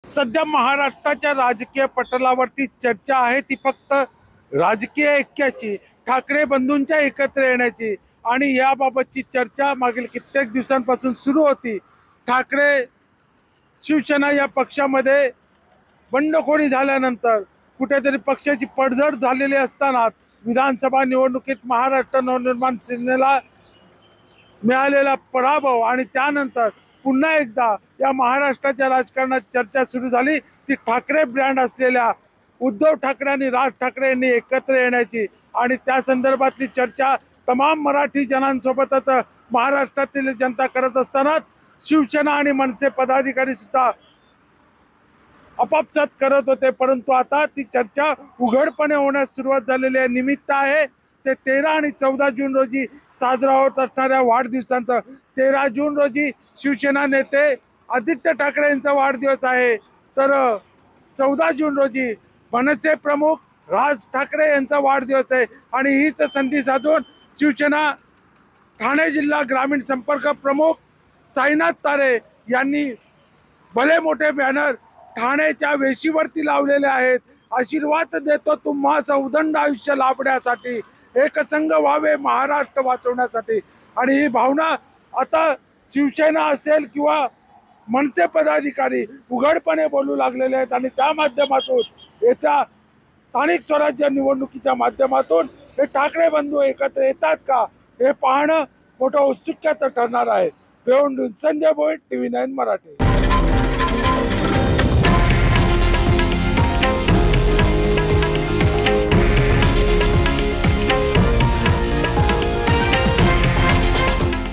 सध्या महाराष्ट्राच्या राजकीय पटलावरती चर्चा आहे ती फक्त राजकीय ऐक्याची, ठाकरे बंधूंच्या एकत्र येण्याची आणि याबाबतची चर्चा मागील कित्येक दिवसांपासून सुरू होती। ठाकरे शिवसेना या पक्षामध्ये बंडखोरी झाल्यानंतर कुठेतरी पक्षाची पडझड झालेली असताना विधानसभा निवडणुकीत महाराष्ट्र नवनिर्माण सेनेला मिळालेला पराभव आणि त्यानंतर पुन्हा एकदा या महाराष्ट्राच्या राजकारणात चर्चा सुरू झाली ती ठाकरे ब्रँड असलेल्या उद्धव ठाकरे आणि राज ठाकरे यांनी एकत्र येण्याची आणि त्या संदर्भातली चर्चा तमाम मराठी जनांसोबतच महाराष्ट्रातील जनता करत असताना शिवसेना आणि मनसे पदाधिकारी सुद्धा आपापसात करत होते। परंतु आता ती चर्चा उघडपणे होण्यास सुरुवात झालेली आहे। निमित्त आहे ते 13 आणि 14 जून रोजी साजरा होत असणाऱ्या वाढदिवसांचं। 13 जून रोजी शिवसेना नेते आदित्य ठाकरे यांचा वाढदिवस आहे, तर 14 जून रोजी मनसे प्रमुख राज ठाकरे यांचा वाढदिवस आहे आणि हीच संधी साधून शिवसेना ठाणे जिल्हा ग्रामीण संपर्क प्रमुख साईनाथ तारे यांनी भले मोठे बॅनर ठाण्याच्या वेशीवरती लावलेले आहेत। आशीर्वाद देतो तुम्हा सौदंड आयुष्य लाभण्यासाठी, एकसंघ व्हावे महाराष्ट्र वाचवण्यासाठी। आणि ही भावना आता शिवसेना असेल किंवा मनसे पदाधिकारी उघडपणे बोलू लागलेले आहेत आणि त्या माध्यमातून येत्या स्थानिक स्वराज्य निवडणुकीच्या माध्यमातून हे ठाकरे बंधू एकत्र येतात का हे पाहणं मोठं औत्सुक्याचं ठरणार आहे। बेवंडून संजय भोईट, TV9 मराठी।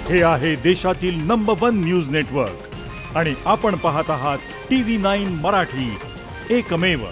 हे आहे देशातील नंबर 1 न्यूज नेटवर्क आणि आपण पाहत आहात TV9 मराठी, एकमेव।